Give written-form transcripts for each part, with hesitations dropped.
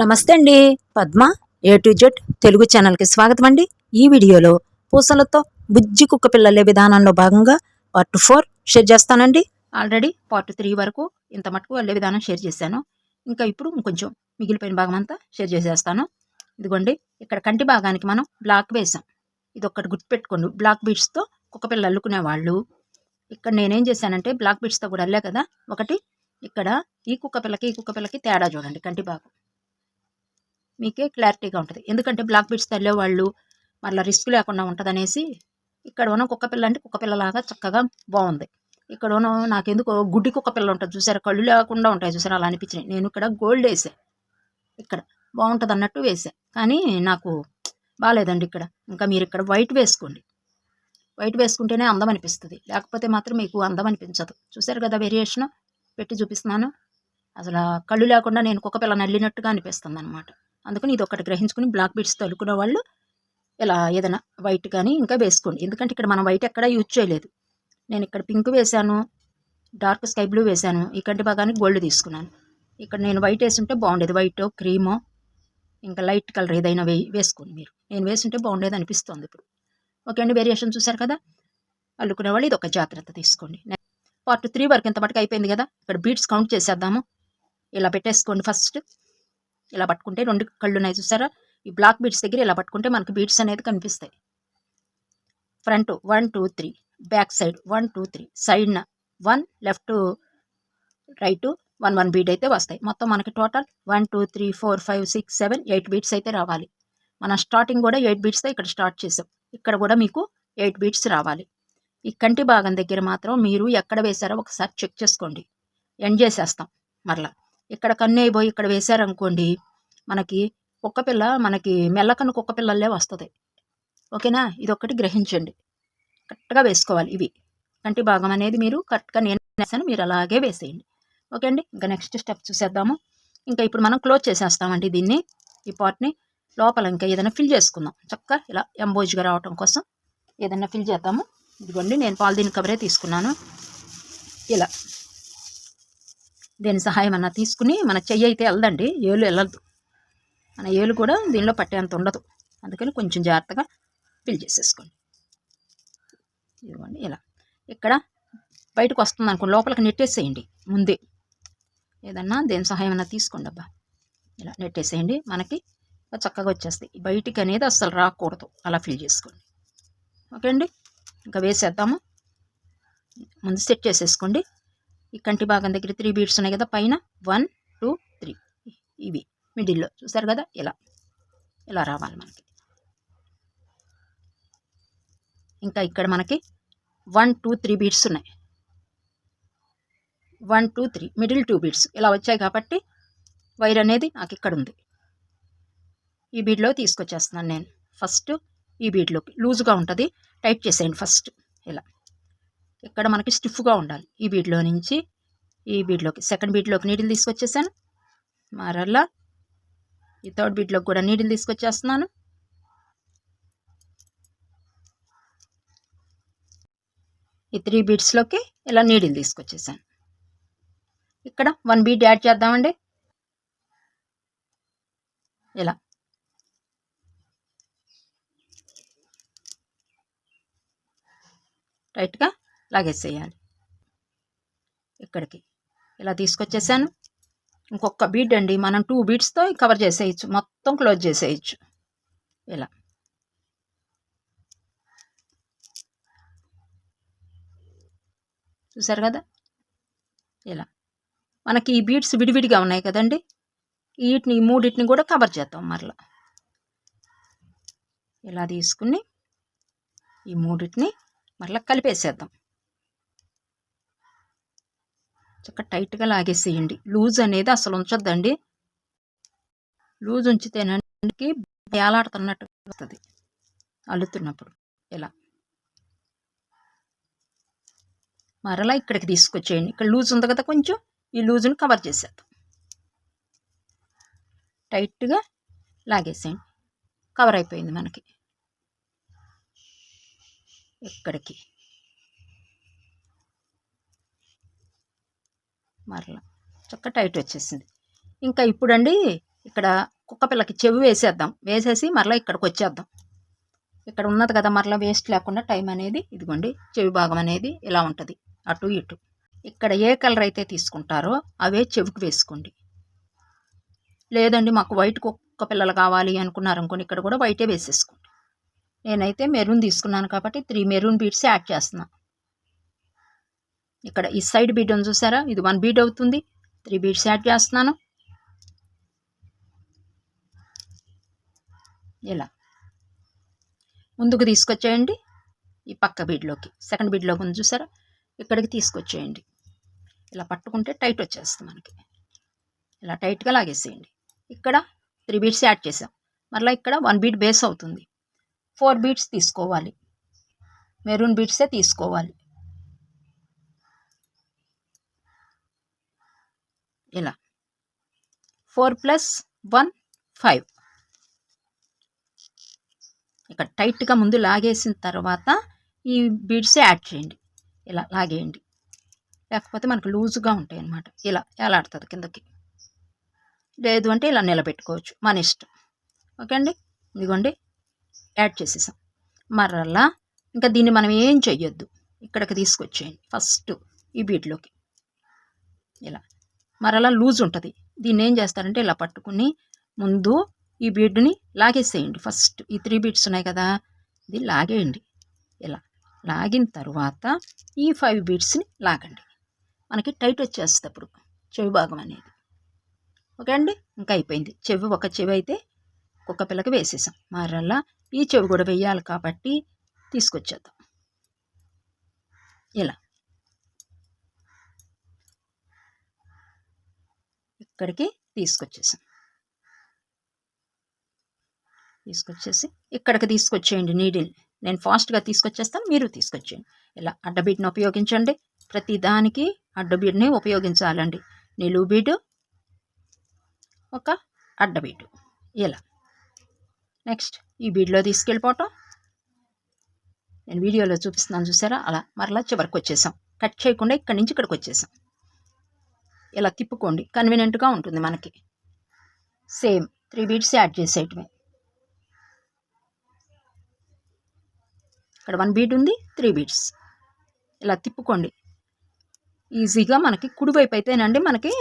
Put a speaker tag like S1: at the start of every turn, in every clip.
S1: నమస్తే అండి. Padma A to Z Telugu ఛానల్కి స్వాగతం అండి. ఈ వీడియోలో పూసలతో బుజ్జి కుక్క పిల్లలే విధానంలో భాగంగా పార్ట్ 4 షేర్ చేస్తానండి. ఆల్రెడీ పార్ట్ 3 వరకు ఇంత మటుకు వెళ్ళే విధానం షేర్ చేశాను. ఇంకా ఇప్పుడు ఇంకొంచెం మిగిలిపోయిన భాగం అంతా షేర్ చేసేస్తాను. ఇదిగోండి, ఇక్కడ కంటి భాగానికి మనం బ్లాక్ వేసాం. ఇది ఒక్కటి గుర్తుపెట్టుకోండి. బ్లాక్ బీడ్స్తో కుక్క పిల్లలు అల్లుకునేవాళ్ళు. ఇక్కడ నేనేం చేశానంటే బ్లాక్ బీడ్స్తో కూడా అల్లే కదా ఒకటి. ఇక్కడ ఈ కుక్క పిల్లకి తేడా చూడండి. కంటి భాగం మీకే క్లారిటీగా ఉంటుంది. ఎందుకంటే బ్లాక్ బీడ్స్ తల్లేవాళ్ళు మళ్ళీ రిస్క్ లేకుండా ఉంటుందనేసి ఇక్కడ ఉన్న కుక్క పిల్ల అంటే కుక్క పిల్లలాగా చక్కగా బాగుంది. ఇక్కడ ఉన్న నాకెందుకో గుడ్డి కుక్క పిల్ల ఉంటుంది చూసారా, కళ్ళు లేకుండా ఉంటాయి చూసారా, అలా అనిపించినాయి. నేను ఇక్కడ గోల్డ్ వేసా, ఇక్కడ బాగుంటుంది అన్నట్టు వేసా, కానీ నాకు బాగాలేదండి ఇక్కడ. ఇంకా మీరు ఇక్కడ వైట్ వేసుకోండి. వైట్ వేసుకుంటేనే అందం అనిపిస్తుంది, లేకపోతే మాత్రం మీకు అందం అనిపించదు. చూసారు కదా వేరియేషన్ పెట్టి చూపిస్తున్నాను. అసలు కళ్ళు లేకుండా నేను కుక్క పిల్ల నల్లినట్టుగా అనిపిస్తుంది అనమాట. అందుకని ఇది ఒకటి గ్రహించుకుని బ్లాక్ బీడ్స్ తలుకునే వాళ్ళు ఇలా ఏదైనా వైట్ కానీ ఇంకా వేసుకోండి. ఎందుకంటే ఇక్కడ మనం వైట్ ఎక్కడా యూజ్ చేయలేదు. నేను ఇక్కడ పింక్ వేశాను, డార్క్ స్కై బ్లూ వేశాను, ఈ కంటి భాగానికి గోల్డ్ తీసుకున్నాను. ఇక్కడ నేను వైట్ వేసుంటే బాగుండేది. వైట్ క్రీమో ఇంకా లైట్ కలర్ ఏదైనా వేసుకోండి మీరు. నేను వేసుంటే బాగుండేది అనిపిస్తుంది ఇప్పుడు. ఓకే అండి, వేరియేషన్ చూసారు కదా. అల్లుకునే వాళ్ళు ఇది ఒక జాగ్రత్త తీసుకోండి. పార్ట్ 3 వరకు ఇంత మటుకు అయిపోయింది కదా. ఇక్కడ బీడ్స్ కౌంట్ చేసేద్దాము. ఇలా పెట్టేసుకోండి. ఫస్ట్ ఇలా పట్టుకుంటే 2 కళ్ళు ఉన్నాయి చూసారా, ఈ బ్లాక్ బీడ్స్ దగ్గర ఇలా పట్టుకుంటే మనకి బీడ్స్ అనేది కనిపిస్తాయి. ఫ్రంట్ 1 2 3, బ్యాక్ సైడ్ 1 2 3, సైడ్న 1, లెఫ్ట్ రైట్ 1 1 బీడ్ అయితే వస్తాయి. మొత్తం మనకి టోటల్ 1 2 3 4 5 6 7 8 బీడ్స్ అయితే రావాలి. మన స్టార్టింగ్ కూడా 8 బీడ్స్తో ఇక్కడ స్టార్ట్ చేసాం. ఇక్కడ కూడా మీకు 8 బీడ్స్ రావాలి. ఈ కంటి భాగం దగ్గర మాత్రం మీరు ఎక్కడ వేశారో ఒకసారి చెక్ చేసుకోండి. ఎండ్ చేసేస్తాం మరలా. ఇక్కడ కన్ను అయిపోయి ఇక్కడ వేశారనుకోండి, మనకి కుక్కపిల్ల మనకి మెల్లకన్ను కుక్క పిల్లలే వస్తుంది. ఓకేనా, ఇది ఒక్కటి గ్రహించండి. కరెక్ట్గా వేసుకోవాలి. ఇవి కంటి భాగం అనేది మీరు కరెక్ట్గా నేను వేసాను, మీరు అలాగే వేసేయండి. ఓకే అండి, ఇంకా నెక్స్ట్ స్టెప్ చూసేద్దాము. ఇంకా ఇప్పుడు మనం క్లోజ్ చేసేస్తామండి దీన్ని, ఈ పార్ట్ని. లోపల ఇంకా ఏదైనా ఫిల్ చేసుకుందాం. చక్కగా ఇలా ఎంబోజ్గా రావటం కోసం ఏదైనా ఫిల్ చేద్దాము. ఇదిగోండి, నేను పాలిథీన్ కవరే తీసుకున్నాను. ఇలా దీని సహాయం అన్న తీసుకుని, మన చెయ్యి అయితే వెళ్ళదండి, ఏలు వెళ్ళదు. మన ఏలు కూడా దీనిలో పట్టేంత ఉండదు. అందుకని కొంచెం జాగ్రత్తగా ఫిల్ చేసేసుకోండి. ఇదిగోండి ఇలా. ఇక్కడ బయటకు వస్తుంది అనుకోండి, లోపలికి నెట్టేసేయండి ముందే. ఏదన్నా దేని సహాయం అన్నా తీసుకోండి అబ్బా. ఇలా నెట్టేసేయండి, మనకి చక్కగా వచ్చేస్తాయి. బయటికి అనేది అస్సలు రాకూడదు. అలా ఫిల్ చేసుకోండి. ఓకే అండి, ఇంకా వేసేద్దాము. ముందు సెట్ చేసేసుకోండి. ఈ కంటి భాగం దగ్గర 3 బీడ్స్ ఉన్నాయి కదా పైన, 1 2 3, ఇవి మిడిల్లో చూసారు కదా. ఇలా ఇలా రావాలి మనకి. ఇంకా ఇక్కడ మనకి 1 2 3 బీడ్స్ ఉన్నాయి. 1 2 3 మిడిల్ 2 బీడ్స్ ఇలా వచ్చాయి కాబట్టి వైర్ అనేది నాకు ఇక్కడ ఉంది. ఈ బీడ్లో తీసుకొచ్చేస్తున్నాను నేను. ఫస్ట్ ఈ బీడ్లోకి లూజ్గా ఉంటుంది, టైట్ చేసేయండి ఫస్ట్. ఇలా ఇక్కడ మనకి స్టిఫ్గా ఉండాలి. ఈ బీడ్లో నుంచి ఈ బీడ్లోకి, సెకండ్ బీడ్లోకి నీడిల్ తీసుకొచ్చేసాను. మరలా ఈ థర్డ్ బీడ్లోకి కూడా నీడిల్ తీసుకొచ్చేస్తున్నాను. ఈ 3 బీడ్స్లోకి ఇలా నీడిల్ తీసుకొచ్చేసాను. ఇక్కడ 1 బీడ్ యాడ్ చేద్దామండి. ఇలా టైట్గా లాగేసేయాలి. ఇక్కడికి ఇలా తీసుకొచ్చేసాను. ఇంకొక బీడ్ అండి, మనం 2 బీడ్స్తో కవర్ చేసేయచ్చు, మొత్తం క్లోజ్ చేసేయచ్చు. ఇలా చూసారు కదా. ఇలా మనకి ఈ బీడ్స్ విడివిడిగా ఉన్నాయి కదండి, వీటిని 3 కూడా కవర్ చేద్దాం మరలా. ఇలా తీసుకుని ఈ 3 మరలా కలిపేసేద్దాం. చక్కగా టైట్గా లాగేసేయండి. లూజ్ అనేది అసలు ఉంచొద్దండి. లూజ్ ఉంచితేనండి వేలాడుతున్నట్టు వస్తుంది అల్లుతున్నప్పుడు. ఇలా మరలా ఇక్కడికి తీసుకొచ్చేయండి. ఇక్కడ లూజ్ ఉంది కదా కొంచెం, ఈ లూజ్ని కవర్ చేసేద్దాం. టైట్గా లాగేసేయండి. కవర్ అయిపోయింది మనకి. ఇక్కడికి మరలా చక్కగా టైట్ వచ్చేసింది. ఇంకా ఇప్పుడండి ఇక్కడ కుక్క పిల్లకి చెవి వేసేద్దాం. వేసేసి మరలా ఇక్కడికి వచ్చేద్దాం. ఇక్కడ ఉన్నది కదా, మరలా వేస్ట్ లేకుండా టైం అనేది ఇదిగోండి చెవి భాగం అనేది ఇలా ఉంటుంది అటు ఇటు. ఇక్కడ ఏ కలర్ అయితే తీసుకుంటారో అవే చెవికి వేసుకోండి. లేదండి మాకు వైట్ కుక్క పిల్లలు కావాలి అనుకున్నారనుకోండి, ఇక్కడ కూడా వైటే వేసేసుకోండి. నేనైతే మెరూన్ తీసుకున్నాను కాబట్టి 3 మెరూన్ బీడ్స్ యాడ్ చేస్తున్నాను. ఇక్కడ ఈ సైడ్ బీడ్ అని చూసారా, ఇది 1 బీడ్ అవుతుంది. 3 బీడ్స్ యాడ్ చేస్తున్నాను. ఇలా ముందుకు తీసుకొచ్చేయండి. ఈ పక్క బీడ్లోకి, సెకండ్ బీడ్లోకి ఉంది చూసారా, ఇక్కడికి తీసుకొచ్చేయండి. ఇలా పట్టుకుంటే టైట్ వచ్చేస్తుంది మనకి. ఇలా టైట్గా లాగేసేయండి. ఇక్కడ 3 బీడ్స్ యాడ్ చేసాం. మరలా ఇక్కడ 1 బీడ్ బేస్ అవుతుంది. 4 బీడ్స్ తీసుకోవాలి. మెరూన్ బీడ్సే తీసుకోవాలి. ఇలా 4 + 1 5. ఇక్కడ టైట్గా ముందు లాగేసిన తర్వాత ఈ బీడ్సే యాడ్ చేయండి. ఇలా లాగేయండి, లేకపోతే మనకు లూజుగా ఉంటాయి అన్నమాట. ఇలా ఎలాడుతుంది కిందకి. లేదు అంటే ఇలా నిలబెట్టుకోవచ్చు, మన ఇష్టం. ఓకే అండి, ఇదిగోండి యాడ్ చేసేసాం. మరలా ఇంకా దీన్ని మనం ఏం చెయ్యొద్దు, ఇక్కడికి తీసుకొచ్చేయండి. ఫస్ట్ ఈ బీడ్లోకి ఇలా మరలా లూజ్ ఉంటుంది. దీన్ని ఏం చేస్తారంటే ఇలా పట్టుకుని ముందు ఈ బీడ్ని లాగేసేయండి. ఫస్ట్ ఈ 3 బీడ్స్ ఉన్నాయి కదా, ఇది లాగేయండి. ఇలా లాగిన తర్వాత ఈ 5 బీడ్స్ని లాగండి. మనకి టైట్ వచ్చేస్తుంది అప్పుడు చెవి భాగం అనేది. ఓకే అండి, ఇంకా అయిపోయింది. చెవి ఒక చెవి అయితే కుక్క పిల్లకి వేసేసాం. మరలా ఈ చెవి కూడా వేయాలి కాబట్టి తీసుకొచ్చేద్దాం. ఇలా ఇక్కడికి తీసుకొచ్చేసాం. తీసుకొచ్చేసి ఇక్కడికి తీసుకొచ్చేయండి నీడిల్. నేను ఫాస్ట్గా తీసుకొచ్చేస్తాను, మీరు తీసుకొచ్చేయండి. ఇలా అడ్డబీడ్ని ఉపయోగించండి. ప్రతి దానికి అడ్డబీడ్ని ఉపయోగించాలండి. నిలువు బీడు, ఒక అడ్డబీడు. ఇలా నెక్స్ట్ ఈ బీడ్లో తీసుకెళ్ళిపోవటం. నేను వీడియోలో చూపిస్తున్నాను చూసారా, అలా మరలా చివరికి వచ్చేసాం. కట్ చేయకుండా ఇక్కడి నుంచి ఇక్కడికి వచ్చేసాం. ఇలా తిప్పుకోండి, కన్వీనియంట్గా ఉంటుంది మనకి. సేమ్ 3 బీడ్స్ యాడ్ చేసేయటమే. ఇక్కడ 1 బీడ్ ఉంది, 3 బీడ్స్. ఇలా తిప్పుకోండి. ఈజీగా మనకి కుడివైపు అయితేనండి మనకి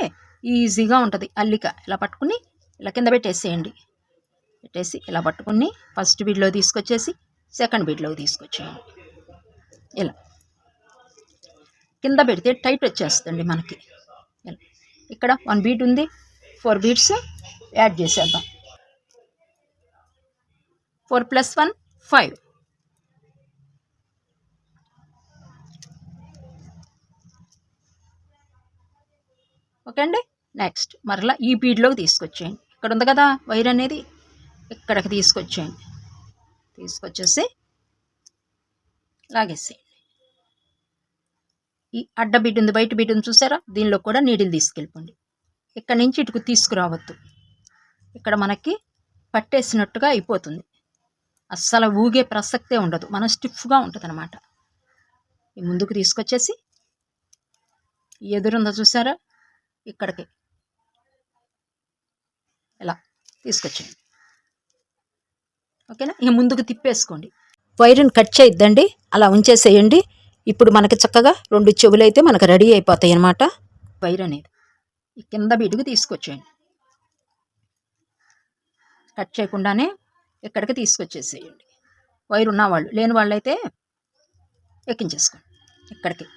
S1: ఈజీగా ఉంటుంది అల్లిక. ఇలా పట్టుకుని ఇలా కింద పెట్టేసేయండి. పెట్టేసి ఇలా పట్టుకుని ఫస్ట్ బీడ్లో తీసుకొచ్చేసి సెకండ్ బీడ్లోకి తీసుకొచ్చేయండి. ఇలా కింద పెడితే టైట్ వచ్చేస్తుంది మనకి. ఇలా ఇక్కడ 1 బీడ్ ఉంది, 4 బీడ్స్ యాడ్ చేసేద్దాం. 4 + 1 5. ఓకే అండి, నెక్స్ట్ మరలా ఈ బీడ్లోకి తీసుకొచ్చేయండి. ఇక్కడ ఉంది కదా వైర్ అనేది, ఇక్కడికి తీసుకొచ్చేయండి. తీసుకొచ్చేసి లాగేసేయండి. ఈ అడ్డ బీడ్ ఉంది, బయట బీడ్ ఉంది చూసారా, దీనిలో కూడా నీడిల్ తీసుకెళ్ళిపోండి. ఇక్కడ నుంచి ఇటుకు తీసుకురావద్దు. ఇక్కడ మనకి పట్టేసినట్టుగా అయిపోతుంది. అస్సలు ఊగే ప్రసక్తే ఉండదు, మనం స్టిఫ్గా ఉంటుంది అనమాట. ఈ ముందుకు తీసుకొచ్చేసి ఎదురుందో చూసారా, ఇక్కడికి ఇలా తీసుకొచ్చేయండి. ఓకేనా, ఇక ముందుకు తిప్పేసుకోండి. వైర్ని కట్ చేయొద్దండి, అలా ఉంచేసేయండి. ఇప్పుడు మనకి చక్కగా 2 చెవులు అయితే మనకు రెడీ అయిపోతాయి అన్నమాట. వైర్ అనేది ఈ కింద బీడుకు తీసుకొచ్చేయండి. కట్ చేయకుండానే ఇక్కడికి తీసుకొచ్చేసేయండి. వైర్ ఉన్నవాళ్ళు, లేని వాళ్ళు అయితే ఎక్కించేసుకోండి. ఇక్కడికి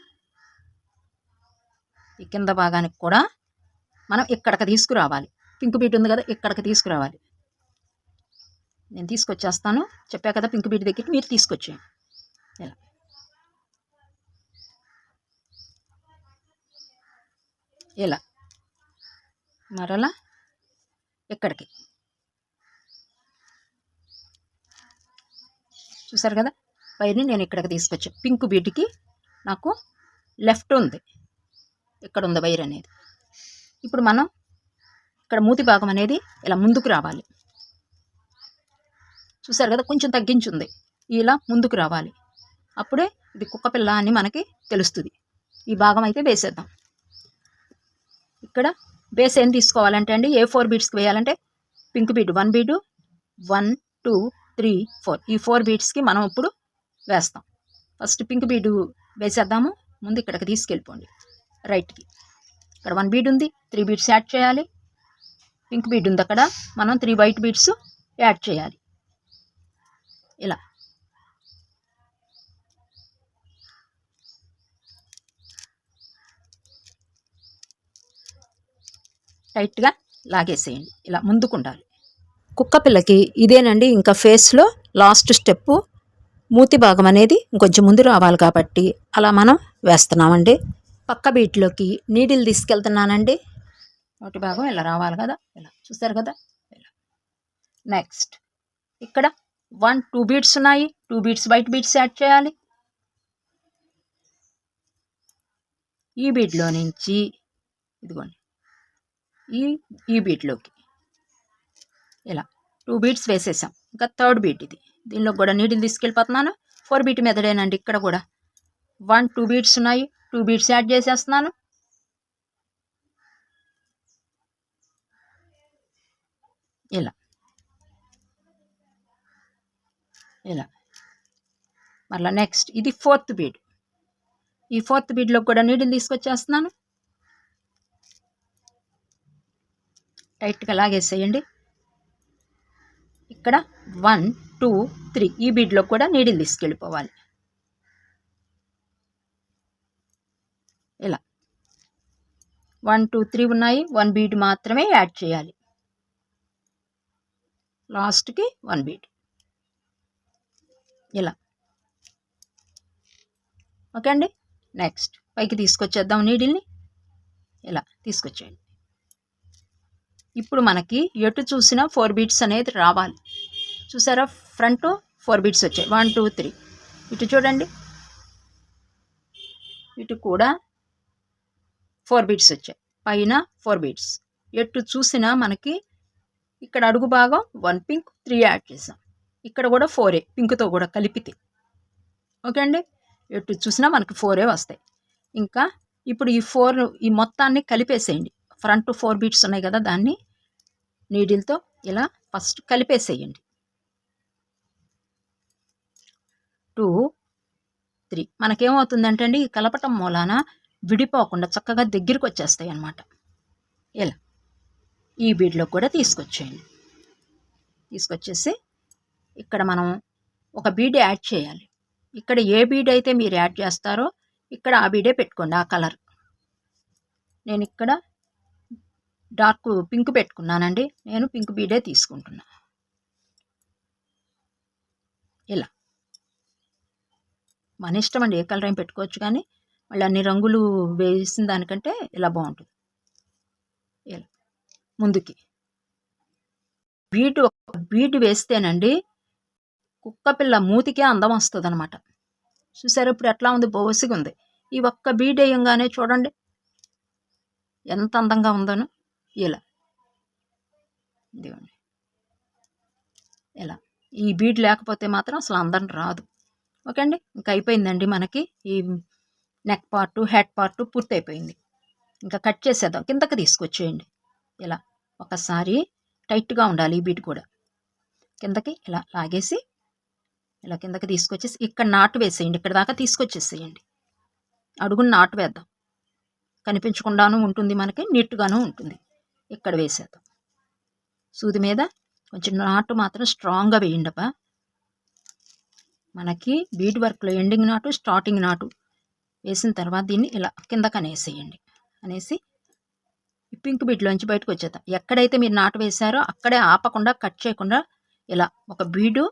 S1: ఈ కింద భాగానికి కూడా మనం ఇక్కడికి తీసుకురావాలి. పింక్ బీట్ ఉంది కదా, ఇక్కడికి తీసుకురావాలి. నేను తీసుకొచ్చేస్తాను, చెప్పా కదా పింక్ బీట్ దగ్గరికి మీరు తీసుకొచ్చేయండి. ఇలా ఇలా మరలా ఇక్కడికి చూసారు కదా, వైర్ని నేను ఇక్కడికి తీసుకొచ్చాను. పింక్ బీట్కి నాకు లెఫ్ట్ ఉంది, ఇక్కడ ఉంది వైర్ అనేది. ఇప్పుడు మనం ఇక్కడ మూతి భాగం అనేది ఇలా ముందుకు రావాలి. చూసారు కదా, కొంచెం తగ్గించుంది. ఇలా ముందుకు రావాలి. అప్పుడే ఇది కుక్కపిల్ల అని మనకి తెలుస్తుంది. ఈ భాగం అయితే వేసేద్దాం. ఇక్కడ బేస్ ఏం తీసుకోవాలంటే అండి, A4 బీడ్స్కి వేయాలంటే పింక్ బీడ్ 1 బీడు 1 2 3 4 ఈ 4 బీడ్స్కి మనం ఇప్పుడు వేస్తాం. ఫస్ట్ పింక్ బీడు వేసేద్దాము. ముందు ఇక్కడికి తీసుకెళ్ళిపోండి రైట్కి. ఇక్కడ 1 బీడ్ ఉంది, 3 బీడ్స్ యాడ్ చేయాలి. పింక్ బీడ్ ఉంది అక్కడ, మనం 3 వైట్ బీడ్స్ యాడ్ చేయాలి. ఇలా టైట్గా లాగేసేయండి. ఇలా ముందుకు ఉండాలి. కుక్క పిల్లకి ఇదేనండి ఇంకా ఫేస్లో లాస్ట్ స్టెప్పు. మూతి భాగం అనేది ఇంకొంచెం ముందు రావాలి కాబట్టి అలా మనం వేస్తున్నామండి. పక్క బీట్లోకి నీడిల్ తీసుకెళ్తున్నానండి. నోటి భాగం ఇలా రావాలి కదా, ఇలా చూస్తారు కదా, ఇలా. నెక్స్ట్ ఇక్కడ 1 2 బీడ్స్ ఉన్నాయి, 2 బీడ్స్ వైట్ బీడ్స్ యాడ్ చేయాలి. ఈ బీడ్లో నుంచి ఇదిగోండి ఈ బీడ్లోకి ఇలా 2 బీడ్స్ వేసేసాం. ఇంకా 3rd బీట్ ఇది. దీనిలో కూడా నీడిల్ తీసుకెళ్ళిపోతున్నాను. 4 బీట్ మెథడేనండి. ఇక్కడ కూడా 1 2 బీడ్స్ ఉన్నాయి, 2 బీడ్స్ యాడ్ చేసేస్తున్నాను. ఇలా ఇలా మళ్ళీ నెక్స్ట్ ఇది 4th బీడ్. ఈ 4th బీడ్లో కూడా నీడిల్ తీసుకొచ్చేస్తున్నాను. టైట్గా లాగేసేయండి. ఇక్కడ 1 2 3 ఈ బీడ్లో కూడా నీడిల్ తీసుకెళ్ళిపోవాలి. ఇలా 1 2 3 ఉన్నాయి, 1 బీడ్ మాత్రమే యాడ్ చేయాలి. లాస్ట్కి 1 బీడ్. ఇలా ఓకే అండి. నెక్స్ట్ పైకి తీసుకొచ్చేద్దాం నీడిల్ని. ఇలా తీసుకొచ్చేయండి. ఇప్పుడు మనకి ఎటు చూసినా 4 బీట్స్ అనేది రావాలి. చూసారా, ఫ్రంట్ 4 బీట్స్ వచ్చాయి. 1 2 3. ఇటు చూడండి, ఇటు కూడా 4 బీట్స్ వచ్చాయి. పైన 4 బీట్స్. ఎటు చూసినా మనకి ఇక్కడ అడుగు భాగం 1 పింక్ 3 యాడ్ చేసాం. ఇక్కడ కూడా 4 పింక్తో కూడా కలిపితే. ఓకే అండి. ఎటు చూసినా మనకి 4 వస్తాయి. ఇంకా ఇప్పుడు ఈ మొత్తాన్ని కలిపేసేయండి. ఫ్రంట్ 4 బీట్స్ ఉన్నాయి కదా, దాన్ని నీడిల్తో ఇలా ఫస్ట్ కలిపేసేయండి. 2 3 మనకేమవుతుందంటే అండి, ఈ కలపటం మూలాన విడిపోకుండా చక్కగా దగ్గరికి వచ్చేస్తాయి అన్నమాట. ఇలా ఈ బీడ్లో కూడా తీసుకొచ్చేయండి. తీసుకొచ్చేసి ఇక్కడ మనం ఒక బీడ్ యాడ్ చేయాలి. ఇక్కడ ఏ బీడ్ అయితే మీరు యాడ్ చేస్తారో ఇక్కడ ఆ బీడే పెట్టుకోండి, ఆ కలర్. నేను ఇక్కడ డార్క్ పింక్ పెట్టుకున్నానండి. నేను పింక్ బీడే తీసుకుంటున్నా. ఇలా మన ఇష్టం అండి, ఏ కలర్ అయినా పెట్టుకోవచ్చు, కానీ మళ్ళీ అన్ని రంగులు వేసిన దానికంటే ఇలా బాగుంటుంది. ఇలా ముందుకి బీడ్ వేస్తేనండి కుక్క పిల్ల మూతికే అందం వస్తుంది అనమాట. చూసారు ఇప్పుడు ఎట్లా ఉంది, బోసిగా ఉంది. ఈ ఒక్క బీడ్ వేయంగానే చూడండి ఎంత అందంగా ఉందను. ఇలా ఇదిగోండి, ఇలా ఈ బీడ్ లేకపోతే మాత్రం అసలు అందం రాదు. ఓకే అండి. ఇంకా అయిపోయిందండి మనకి ఈ నెక్ పార్టు, హెడ్ పార్టు పూర్తి అయిపోయింది. ఇంకా కట్ చేసేద్దాం. కిందకి తీసుకొచ్చేయండి. ఇలా ఒకసారి టైట్గా ఉండాలి ఈ బీడ్ కూడా. కిందకి ఇలా లాగేసి ఇలా కిందకి తీసుకొచ్చేసి ఇక్కడ నాటు వేసేయండి. ఇక్కడ దాకా తీసుకొచ్చేసేయండి. అడుగుని నాటు వేద్దాం. కనిపించకుండాను ఉంటుంది, మనకి నీట్గాను ఉంటుంది. ఇక్కడ వేసేద్దాం. సూది మీద కొంచెం నాటు మాత్రం స్ట్రాంగ్గా వేయండప్ప. మనకి బీడ్ వర్క్లో ఎండింగ్ నాటు, స్టార్టింగ్ నాటు వేసిన తర్వాత దీన్ని ఇలా కిందకి అనేసేయండి. అనేసి ఈ పింక్ బీడ్లోంచి బయటకు వచ్చేద్దాం. ఎక్కడైతే మీరు నాటు వేశారో అక్కడే ఆపకుండా, కట్ చేయకుండా ఇలా ఒక బీడు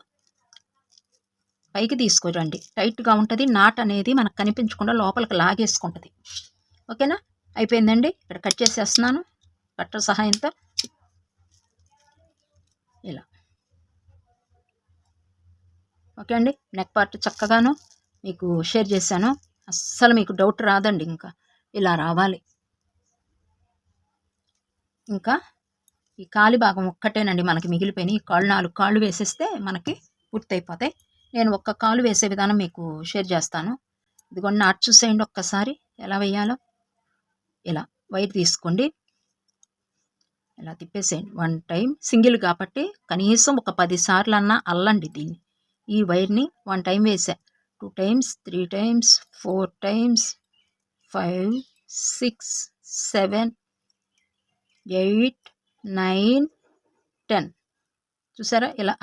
S1: పైకి తీసుకురండి. టైట్గా ఉంటుంది. నాట్ అనేది మనకు కనిపించకుండా లోపలికి లాగేసుకుంటుంది. ఓకేనా. అయిపోయిందండి. ఇక్కడ కట్ చేసేస్తున్నాను కట్టర్ సహాయంతో. ఇలా ఓకే అండి. నెక్ పార్ట్ చక్కగాను మీకు షేర్ చేశాను. అస్సలు మీకు డౌట్ రాదండి. ఇంకా ఇలా రావాలి. ఇంకా ఈ కాలి భాగం ఒక్కటేనండి మనకి మిగిలిపోయినాయి. ఈ కాళ్ళు 4 కాళ్ళు వేసేస్తే మనకి పూర్తయిపోతాయి. నేను ఒక్క కాలు వేసే విధానం మీకు షేర్ చేస్తాను. ఇదిగోండి, నాటు చూసేయండి ఒక్కసారి ఎలా వేయాలో. ఇలా వైర్ తీసుకోండి. ఇలా తిప్పేసేయండి. 1 టైం సింగిల్ కాబట్టి కనీసం ఒక 10 సార్లు అన్నా అల్లండి దీన్ని. ఈ వైర్ని 1 టైం వేసా, 2 టైమ్స్, 3 టైమ్స్, 4 టైమ్స్, 5, 6, 7, 8, 9, 10 చూసారా? ఇలా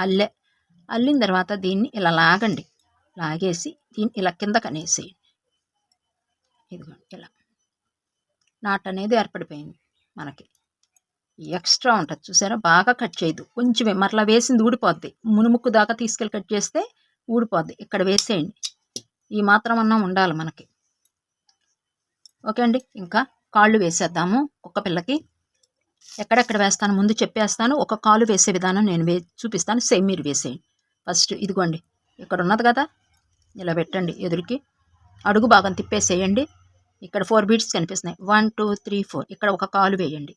S1: అల్లిన తర్వాత దీన్ని ఇలా లాగండి. లాగేసి దీన్ని ఇలా కిందకు అనేసేయండి. ఇదిగోండి ఇలా నాట్ అనేది ఏర్పడిపోయింది. మనకి ఎక్స్ట్రా ఉంటుంది చూసారా? బాగా కట్ చేయదు, కొంచెమే, మరలా వేసింది ఊడిపోద్ది. మునుముక్కు దాకా తీసుకెళ్ళి కట్ చేస్తే ఊడిపోద్ది. ఇక్కడ వేసేయండి. ఈ మాత్రం అన్నా ఉండాలి మనకి. ఓకే అండి. ఇంకా కాళ్ళు వేసేద్దాము. కుక్క పిల్లకి ఎక్కడెక్కడ వేస్తాను ముందు చెప్పేస్తాను. ఒక కాలు వేసే విధానం నేను చూపిస్తాను. సేమ్ మీరు వేసేయండి. ఫస్ట్ ఇదిగోండి ఇక్కడ ఉన్నది కదా, ఇలా పెట్టండి ఎదురుకి. అడుగు భాగం తిప్పేసేయండి. ఇక్కడ 4 బీట్స్ కనిపిస్తున్నాయి. 1, 2, 3, 4 ఇక్కడ ఒక కాలు వేయండి.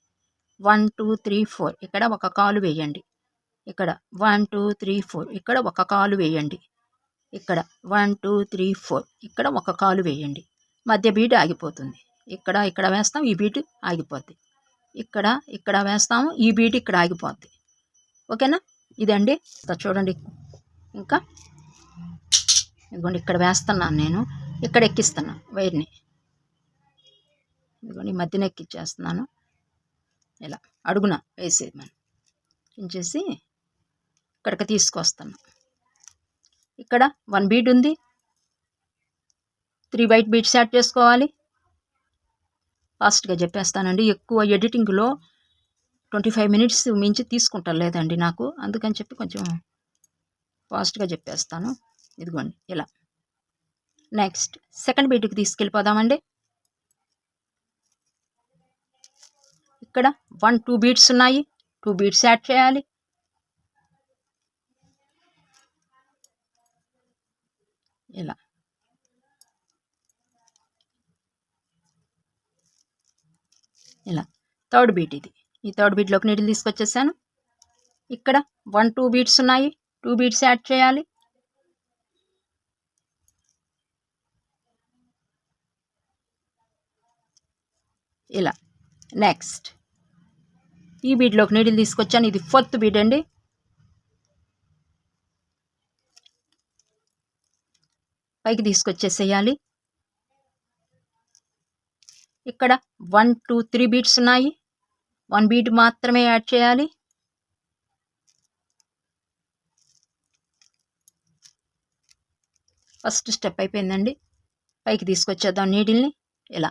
S1: 1, 2, 3, 4 ఇక్కడ ఒక కాలు వేయండి. ఇక్కడ 1, 2, 3, 4 ఇక్కడ ఒక కాలు వేయండి. ఇక్కడ 1, 2, 3, 4 ఇక్కడ ఒక కాలు వేయండి. మధ్య బీట్ ఆగిపోతుంది. ఇక్కడ వేస్తాం, ఈ బీట్ ఆగిపోద్ది. ఇక్కడ వేస్తాము, ఈ బీట్ ఇక్కడ ఆగిపోద్ది. ఓకేనా? ఇదండి. చూడండి. ఇంకా ఇదిగోండి ఇక్కడ వేస్తున్నాను నేను, ఇక్కడ ఎక్కిస్తున్నా వైర్ని. ఇదిగోండి మధ్యన ఎక్కిచ్చేస్తున్నాను. ఇలా అడుగున వేసేది మనం ఉంచేసి ఇక్కడికి తీసుకొస్తాను. ఇక్కడ 1 బీట్ ఉంది, 3 వైట్ బీట్స్ యాడ్ చేసుకోవాలి. ఫాస్ట్గా చెప్పేస్తానండి. ఎక్కువ ఎడిటింగ్లో 25 మినిట్స్ మించి తీసుకుంటారు లేదండి నాకు, అందుకని చెప్పి కొంచెం ఫాస్ట్గా చెప్పేస్తాను. ఇదిగోండి ఇలా. నెక్స్ట్ సెకండ్ బీట్కి తీసుకెళ్ళిపోదామండి. ఇక్కడ 1, 2 బీట్స్ ఉన్నాయి, 2 బీట్స్ యాడ్ చేయాలి. ఇలా థర్డ్ బీట్ ఇది. ఈ థర్డ్ బీట్లోకి నీడిల్ తీసుకొచ్చేసాను. ఇక్కడ 1, 2 బీట్స్ ఉన్నాయి, 2 బీట్స్ యాడ్ చేయాలి. ఇలా. నెక్స్ట్ ఈ బీట్లోకి నీడిల్ తీసుకొచ్చాను. ఇది 4th బీట్ అండి. పైకి తీసుకొచ్చేసేయాలి. ఇక్కడ 1, 2, 3 బీట్స్ ఉన్నాయి, 1 బీట్ మాత్రమే యాడ్ చేయాలి. ఫస్ట్ స్టెప్ అయిపోయిందండి. పైకి తీసుకొచ్చేద్దాం నీడిల్ని. ఇలా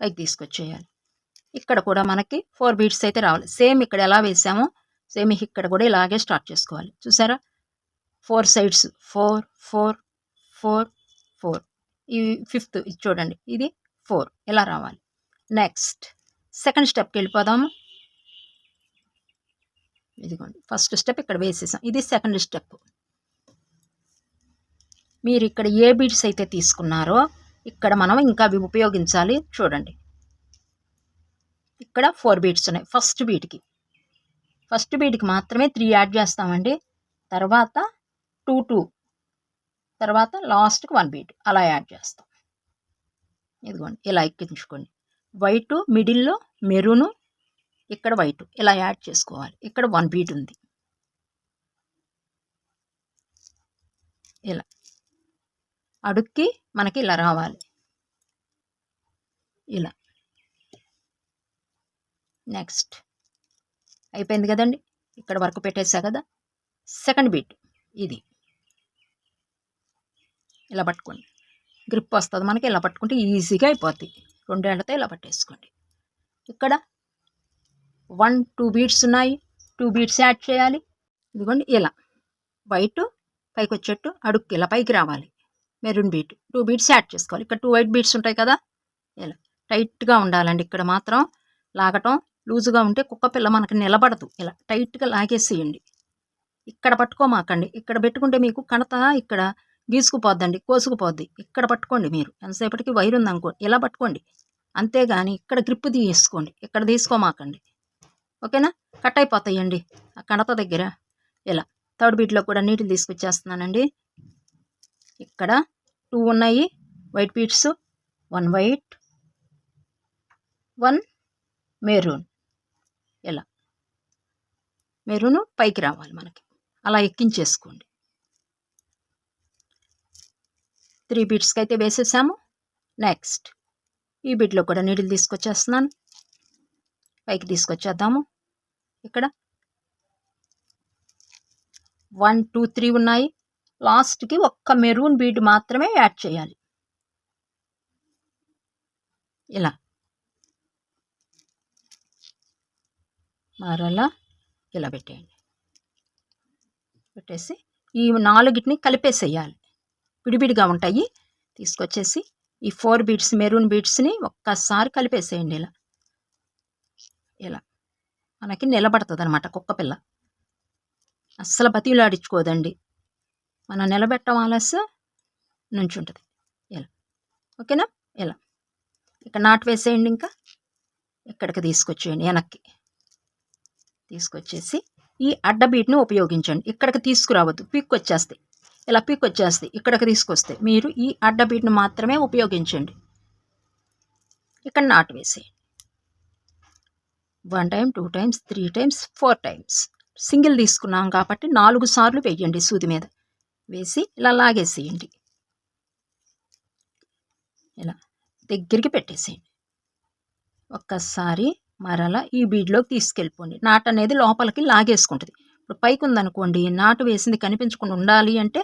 S1: పైకి తీసుకొచ్చేయాలి. ఇక్కడ కూడా మనకి 4 బీట్స్ అయితే రావాలి. సేమ్ ఇక్కడ ఎలా వేసామో సేమ్ ఇక్కడ కూడా ఇలాగే స్టార్ట్ చేసుకోవాలి. చూసారా? 4 సైడ్స్ 4, 4, 4, 4. ఈ 5th ఇది చూడండి, ఇది 4 ఇలా రావాలి. నెక్స్ట్ సెకండ్ స్టెప్కి వెళ్ళిపోదాము. ఇదిగోండి ఫస్ట్ స్టెప్ ఇక్కడ వేసేసాం, ఇది సెకండ్ స్టెప్. మీరు ఇక్కడ ఏ బీట్స్ అయితే తీసుకున్నారో ఇక్కడ మనం ఇంకా అవి ఉపయోగించాలి. చూడండి ఇక్కడ 4 బీట్స్ ఉన్నాయి. ఫస్ట్ బీట్కి మాత్రమే 3 యాడ్ చేస్తామండి. తర్వాత 2, 2 తర్వాత లాస్ట్కి 1 బీట్ అలా యాడ్ చేస్తాం. ఇదిగోండి ఇలా ఎక్కించుకోండి. వైటు మిడిల్లో మెరూను, ఇక్కడ వైటు ఇలా యాడ్ చేసుకోవాలి. ఇక్కడ 1 బీట్ ఉంది. ఇలా అడుక్కి మనకి ఇలా రావాలి. ఇలా నెక్స్ట్ అయిపోయింది కదండి. ఇక్కడ వరకు పెట్టేసా కదా. సెకండ్ బీట్ ఇది. ఇలా పట్టుకోండి, గ్రిప్ వస్తుంది మనకి. ఇలా పట్టుకుంటే ఈజీగా అయిపోద్ది. 2 ఏళ్లతో ఇలా పట్టేసుకోండి. ఇక్కడ 1, 2 బీట్స్ ఉన్నాయి, 2 బీట్స్ యాడ్ చేయాలి. ఇదిగోండి ఇలా వైట్ పైకి వచ్చేట్టు అడుక్కి ఇలా పైకి రావాలి. మెరూన్ బీట్ 2 బీట్స్ యాడ్ చేసుకోవాలి. ఇక్కడ 2 వైట్ బీట్స్ ఉంటాయి కదా. ఇలా టైట్గా ఉండాలండి. ఇక్కడ మాత్రం లాగటం లూజుగా ఉంటే కుక్క పిల్ల మనకి నిలబడదు. ఇలా టైట్గా లాగేసేయండి. ఇక్కడ పట్టుకోమాకండి. ఇక్కడ పెట్టుకుంటే మీకు కణత ఇక్కడ గీసుకుపోద్దండి, కోసుకుపోద్ది. ఇక్కడ పట్టుకోండి. మీరు ఎంతసేపటికి వైర్ ఉందనుకో ఇలా పట్టుకోండి, అంతేగాని ఇక్కడ గ్రిప్ తీసుకోండి. ఇక్కడ తీసుకోమాకండి. ఓకేనా? కట్ అయిపోతాయండి ఆ కణత దగ్గర. ఇలా థర్డ్ బీట్లో కూడా నీటిని తీసుకొచ్చేస్తున్నానండి. ఇక్కడ 2 ఉన్నాయి వైట్ బీట్స్, 1 వైట్, 1 మెరూన్. ఇలా మెరూన్ పైకి రావాలి మనకి, అలా ఎక్కించేసుకోండి. 3 బీడ్స్కి అయితే వేసేసాము. నెక్స్ట్ ఈ బీడ్లో కూడా నీడిల్ తీసుకొచ్చేస్తున్నాను, పైకి తీసుకొచ్చేద్దాము. ఇక్కడ 1 2 3 ఉన్నాయి. లాస్ట్కి ఒక్క మెరూన్ బీడ్ మాత్రమే యాడ్ చేయాలి. ఇలా మరలా ఇలా పెట్టేయండి. పెట్టేసి ఈ 4ని కలిపేసేయాలి, విడివిడిగా ఉంటాయి. తీసుకొచ్చేసి ఈ 4 బీడ్స్ మెరూన్ బీడ్స్ని ఒక్కసారి కలిపేసేయండి. ఇలా ఇలా మనకి నిలబడుతుంది అనమాట కుక్కపిల్ల. అస్సలు బతిలాడించుకోదండి, మనం నిలబెట్టడం ఆలస్యం నుంచుంటుంది. ఇలా ఓకేనా. ఇలా ఇక్కడ నాటు వేసేయండి. ఇంకా ఇక్కడికి తీసుకొచ్చేయండి, వెనక్కి తీసుకొచ్చేసి ఈ అడ్డ బీట్ని ఉపయోగించండి. ఇక్కడికి తీసుకురావద్దు, పీక్ వచ్చేస్తాయి. ఇలా పీక్ వచ్చేస్తాయి. ఇక్కడికి తీసుకొస్తే మీరు ఈ అడ్డ బీట్ని మాత్రమే ఉపయోగించండి. ఇక్కడ నాటు వేసేయండి. 1 time 2 times 3 times 4 times. Single తీసుకున్నాం కాబట్టి 4 సార్లు వేయండి. సూది మీద వేసి ఇలా లాగేసేయండి. ఇలా దగ్గరికి పెట్టేసేయండి. ఒక్కసారి మరలా ఈ బీడ్లోకి తీసుకెళ్ళిపోండి. నాటు అనేది లోపలికి లాగేసుకుంటుంది. ఇప్పుడు పైకి ఉందనుకోండి, నాటు వేసింది కనిపించకుండా ఉండాలి అంటే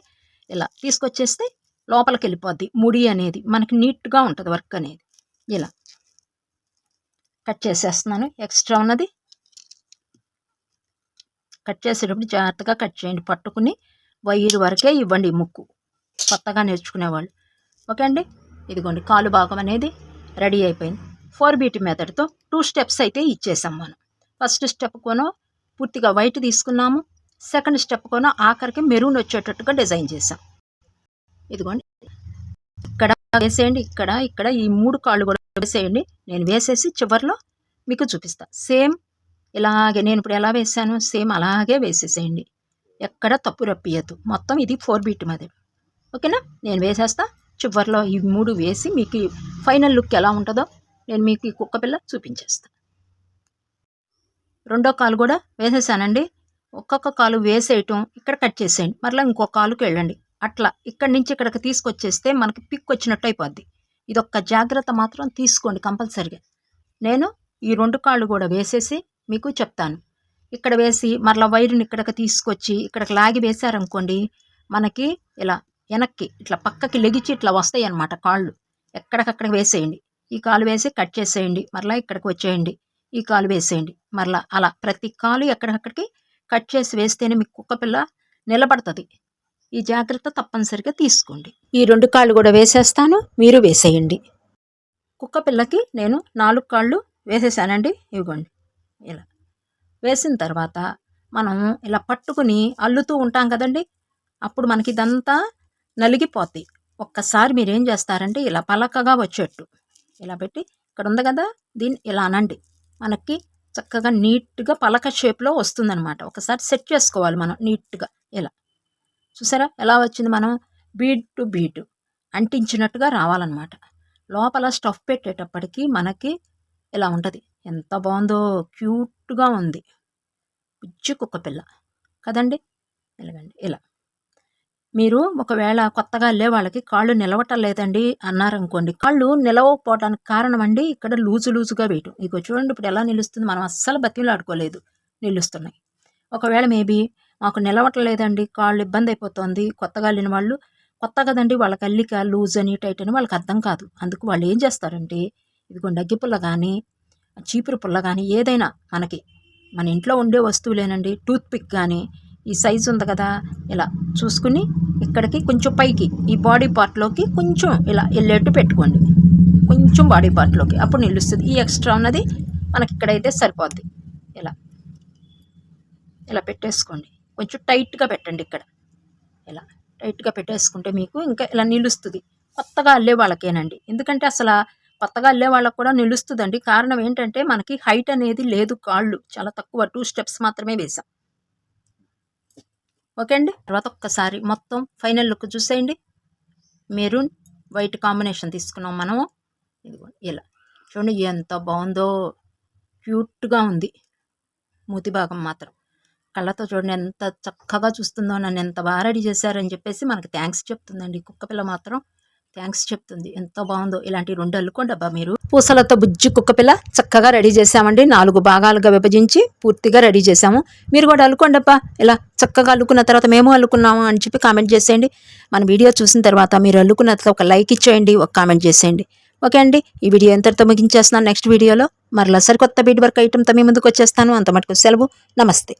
S1: ఇలా తీసుకొచ్చేస్తే లోపలికి వెళ్ళిపోద్ది. ముడి అనేది మనకి నీట్గా ఉంటుంది వర్క్ అనేది. ఇలా కట్ చేసేస్తున్నాను. ఎక్స్ట్రా ఉన్నది కట్ చేసేటప్పుడు జాగ్రత్తగా కట్ చేయండి. పట్టుకుని వైరు వరకే ఇవ్వండి ముక్కు, కొత్తగా నేర్చుకునేవాళ్ళు. ఓకే అండి. ఇదిగోండి కాలు భాగం అనేది రెడీ అయిపోయింది. 4 బీట్ మెథడ్తో 2 స్టెప్స్ అయితే ఇచ్చేసాం మనం. ఫస్ట్ స్టెప్ కొనో పూర్తిగా వైట్ తీసుకున్నాము. సెకండ్ స్టెప్ కొనో ఆఖరికి మెరూన్ వచ్చేటట్టుగా డిజైన్ చేసాం. ఇదిగోండి ఇక్కడ వేసేయండి. ఇక్కడ ఇక్కడ ఈ 3 కాళ్ళు కూడా వేసేయండి. నేను వేసేసి చివరిలో మీకు చూపిస్తా. సేమ్ ఇలాగే నేను ఇప్పుడు ఎలా వేసాను సేమ్ అలాగే వేసేసేయండి. ఎక్కడ తప్పు రప్పియద్దు. మొత్తం ఇది 4 బీట్ మెథడ్. ఓకేనా. నేను వేసేస్తా. చివరిలో ఈ 3 వేసి మీకు ఫైనల్ లుక్ ఎలా ఉంటుందో నేను మీకు ఈ కుక్కపిల్ల చూపించేస్తాను. రెండో కాలు కూడా వేసేసానండి. ఒక్కొక్క కాలు వేసేయటం, ఇక్కడ కట్ చేసేయండి. మరలా ఇంకో కాలుకి వెళ్ళండి. అట్లా ఇక్కడి నుంచి ఇక్కడికి తీసుకొచ్చేస్తే మనకి పిక్ వచ్చినట్టు అయిపోద్ది. ఇదొక్క జాగ్రత్త మాత్రం తీసుకోండి కంపల్సరిగా. నేను ఈ 2 కాళ్ళు కూడా వేసేసి మీకు చెప్తాను. ఇక్కడ వేసి మరలా వైరుని ఇక్కడికి తీసుకొచ్చి ఇక్కడికి లాగి వేశారనుకోండి, మనకి ఇలా వెనక్కి ఇట్లా పక్కకి లెగిచి ఇట్లా వస్తాయి అన్నమాట కాళ్ళు. ఎక్కడికక్కడ వేసేయండి. ఈ కాలు వేసి కట్ చేసేయండి. మరలా ఇక్కడికి వచ్చేయండి. ఈ కాలు వేసేయండి. మరలా అలా ప్రతి కాలు ఎక్కడికక్కడికి కట్ చేసి వేస్తేనే మీకు కుక్కపిల్ల నిలబడుతుంది. ఈ జాగ్రత్త తప్పనిసరిగా తీసుకోండి. ఈ 2 కాళ్ళు కూడా వేసేస్తాను, మీరు వేసేయండి. కుక్కపిల్లకి నేను 4 కాళ్ళు వేసేసానండి. ఇవ్వండి ఇలా వేసిన తర్వాత మనం ఇలా పట్టుకుని అల్లుతూ ఉంటాం కదండి, అప్పుడు మనకి ఇదంతా నలిగిపోద్ది. ఒక్కసారి మీరు ఏం చేస్తారంటే ఇలా పలకగా వచ్చేట్టు ఇలా పెట్టి ఇక్కడ ఉంది కదా, దీన్ని ఇలా అనండి. మనకి చక్కగా నీట్గా పలక షేప్లో వస్తుందన్నమాట. ఒకసారి సెట్ చేసుకోవాలి మనం నీట్గా. ఇలా చూసారా ఎలా వచ్చింది. మనం బీడ్ టు బీడ్ అంటించినట్టుగా రావాలన్నమాట. లోపల స్టఫ్ పెట్టేటప్పటికి మనకి ఇలా ఉంటుంది. ఎంత బాగుందో, క్యూట్గా ఉంది. బుజ్జి కుక్కపిల్ల కదండి. ఇలాగండి. ఇలా మీరు ఒకవేళ కొత్తగా వెళ్ళే వాళ్ళకి కాళ్ళు నిలవటం లేదండి అన్నారనుకోండి, కాళ్ళు నిలవకపోవడానికి కారణం అండి ఇక్కడ లూజుగా వేయటం. ఇగో చూడండి ఇప్పుడు ఎలా నిలుస్తుంది. మనం అస్సలు బతిలాడుకోలేదు, నిలుస్తున్నాయి. ఒకవేళ మేబీ మాకు నిలవటం లేదండి, కాళ్ళు ఇబ్బంది అయిపోతుంది, కొత్తగా వెళ్ళిన వాళ్ళు, కొత్త కదండి వాళ్ళకి అల్లిక లూజ్ అని టైట్ అని వాళ్ళకి అర్థం కాదు. అందుకు వాళ్ళు ఏం చేస్తారంటే ఇదిగోండి అగ్గి పుల్ల కానీ చీపురు పుల్ల కానీ ఏదైనా మనకి మన ఇంట్లో ఉండే వస్తువులేనండి, టూత్ పిక్ కానీ ఈ సైజు ఉంది కదా, ఇలా చూసుకుని ఇక్కడికి కొంచెం పైకి ఈ బాడీ పార్ట్లోకి కొంచెం ఇలా వెళ్ళేట్టు పెట్టుకోండి. కొంచెం బాడీ పార్ట్లోకి, అప్పుడు నిలుస్తుంది. ఈ ఎక్స్ట్రా ఉన్నది మనకి ఇక్కడైతే సరిపోద్ది. ఇలా ఇలా పెట్టేసుకోండి. కొంచెం టైట్గా పెట్టండి. ఇక్కడ ఇలా టైట్గా పెట్టేసుకుంటే మీకు ఇంకా ఇలా నిలుస్తుంది. కొత్తగా అల్లే వాళ్ళకేనండి. ఎందుకంటే అసలు కొత్తగా అల్లే వాళ్ళకు కూడా నిలుస్తుందండి. కారణం ఏంటంటే మనకి హైట్ అనేది లేదు, కాళ్ళు చాలా తక్కువ, 2 స్టెప్స్ మాత్రమే వేసాం. ఓకే అండి. తర్వాత ఒక్కసారి మొత్తం ఫైనల్ లుక్ చూసేయండి. మెరూన్ వైట్ కాంబినేషన్ తీసుకున్నాం మనము. ఇదిగో ఇలా చూడండి ఎంత బాగుందో, క్యూట్గా ఉంది. మూతి భాగం మాత్రం. కళ్ళతో చూడండి ఎంత చక్కగా చూస్తుందో, నన్ను ఎంత బాగా రెడీ చేశారని చెప్పేసి మనకి థ్యాంక్స్ చెప్తుందండి. కుక్కపిల్ల మాత్రం థ్యాంక్స్ చెప్తుంది. ఎంతో బాగుందో. ఇలాంటి 2 అల్లుకోండి అబ్బా మీరు. పూసలతో బుజ్జి కుక్కపిల్ల చక్కగా రెడీ చేసామండి. 4 భాగాలుగా విభజించి పూర్తిగా రెడీ చేసాము. మీరు కూడా అల్లుకోండి అబ్బా. ఇలా చక్కగా అల్లుకున్న తర్వాత మేము అల్లుకున్నాము అని చెప్పి కామెంట్ చేసేయండి. మన వీడియో చూసిన తర్వాత మీరు అల్లుకున్న తర్వాత ఒక లైక్ ఇచ్చేయండి, ఒక కామెంట్ చేసేయండి. ఓకే అండి, ఈ వీడియో ఎంతటితో ముగించేస్తున్నాను. నెక్స్ట్ వీడియోలో మరలా సరికొత్త బీడ్ వర్క్ ఐటెంతో మీ ముందుకు వచ్చేస్తాను. అంత మటుకు సెలవు. నమస్తే.